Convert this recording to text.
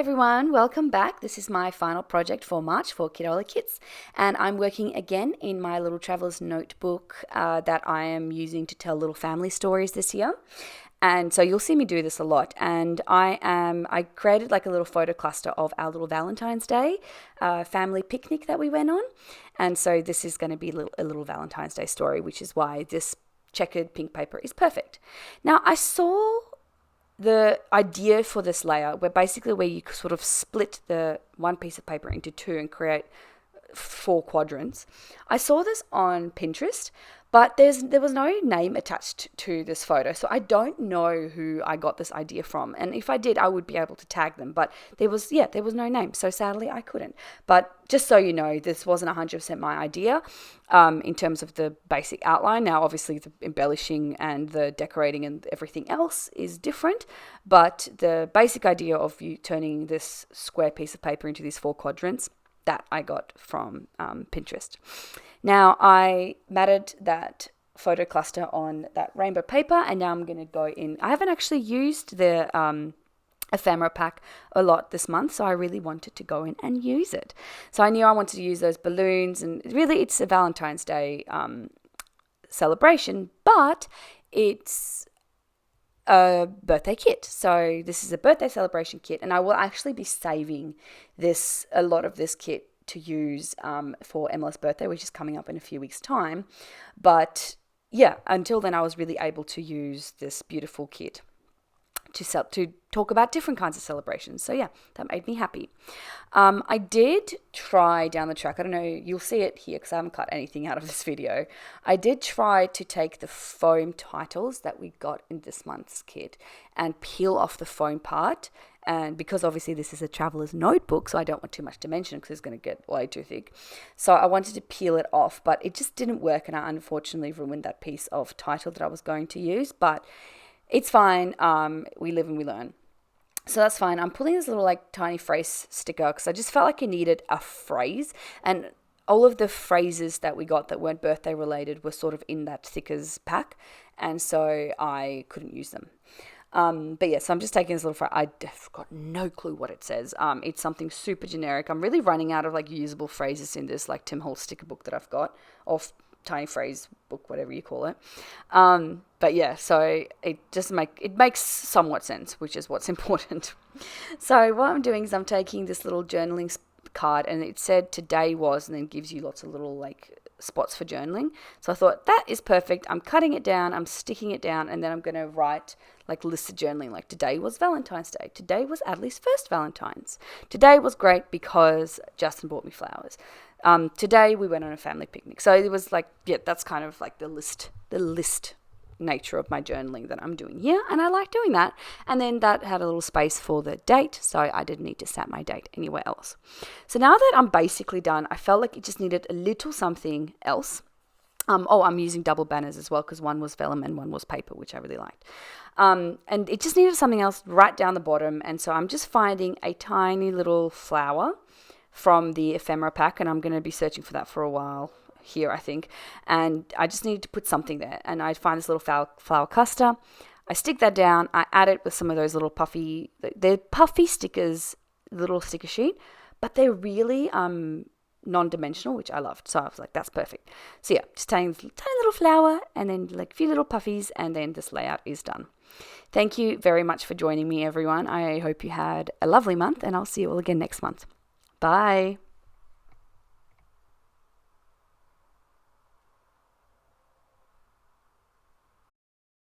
everyone, welcome back. This is my final project for March for Kitaholic Kits, and I'm working again in my little traveler's notebook that I am using to tell little family stories this year. And so you'll see me do this a lot. And I created like a little photo cluster of our little Valentine's Day family picnic that we went on. And so this is going to be a little Valentine's Day story, which is why this checkered pink paper is perfect. Now, I saw the idea for this layer where you sort of split the one piece of paper into two and create 4 quadrants. I saw this on Pinterest, but there was no name attached to this photo, so I don't know who I got this idea from. And if I did, I would be able to tag them, but there was no name, so sadly I couldn't. But just so you know, this wasn't 100% my idea in terms of the basic outline. Now, obviously, the embellishing and the decorating and everything else is different, but the basic idea of you turning this square piece of paper into these 4 quadrants, that I got from Pinterest. Now, I matted that photo cluster on that rainbow paper, and now I'm going to go in. I haven't actually used the ephemera pack a lot this month, so I really wanted to go in and use it. So I knew I wanted to use those balloons, and really it's a Valentine's Day celebration, but it's a birthday kit. So this is a birthday celebration kit, and I will actually be saving a lot of this kit to use for Emila's birthday, which is coming up in a few weeks' time. But yeah, until then I was really able to use this beautiful kit to talk about different kinds of celebrations. So yeah, that made me happy. I did try down the track, I don't know, you'll see it here because I haven't cut anything out of this video. I did try to take the foam titles that we got in this month's kit and peel off the foam part. And because obviously this is a traveler's notebook, so I don't want too much dimension because it's going to get way too thick. So I wanted to peel it off, but it just didn't work, and I unfortunately ruined that piece of title that I was going to use. But it's fine. We live and we learn. So that's fine. I'm pulling this little like tiny phrase sticker because I just felt like I needed a phrase, and all of the phrases that we got that weren't birthday related were sort of in that stickers pack, and so I couldn't use them. But yeah, so I'm just taking this little phrase. I've got no clue what it says. It's something super generic. I'm really running out of like usable phrases in this like Tim Holtz sticker book that I've got, or tiny phrase book, whatever you call it. But yeah, so it makes somewhat sense, which is what's important. So what I'm doing is I'm taking this little journaling card, and it said today was, and then gives you lots of little like spots for journaling. So I thought that is perfect. I'm cutting it down, I'm sticking it down, and then I'm going to write like lists of journaling, like today was Valentine's Day, today was Adley's first Valentine's, today was great because Justin bought me flowers, today we went on a family picnic. So it was like, yeah, that's kind of like the list nature of my journaling that I'm doing here, and I like doing that. And then that had a little space for the date, so I didn't need to set my date anywhere else. So now that I'm basically done, I felt like it just needed a little something else. I'm using double banners as well because one was vellum and one was paper, which I really liked. And it just needed something else right down the bottom, and so I'm just finding a tiny little flower from the ephemera pack, and I'm going to be searching for that for a while here, I think. And I just needed to put something there, and I find this little flower cluster. I stick that down. I add it with some of those little they're puffy stickers, little sticker sheet, but they're really non-dimensional, which I loved. So I was like, that's perfect. So yeah, just tiny little flower, and then like a few little puffies, and then this layout is done. Thank you very much for joining me, everyone. I hope you had a lovely month, and I'll see you all again next month. Bye.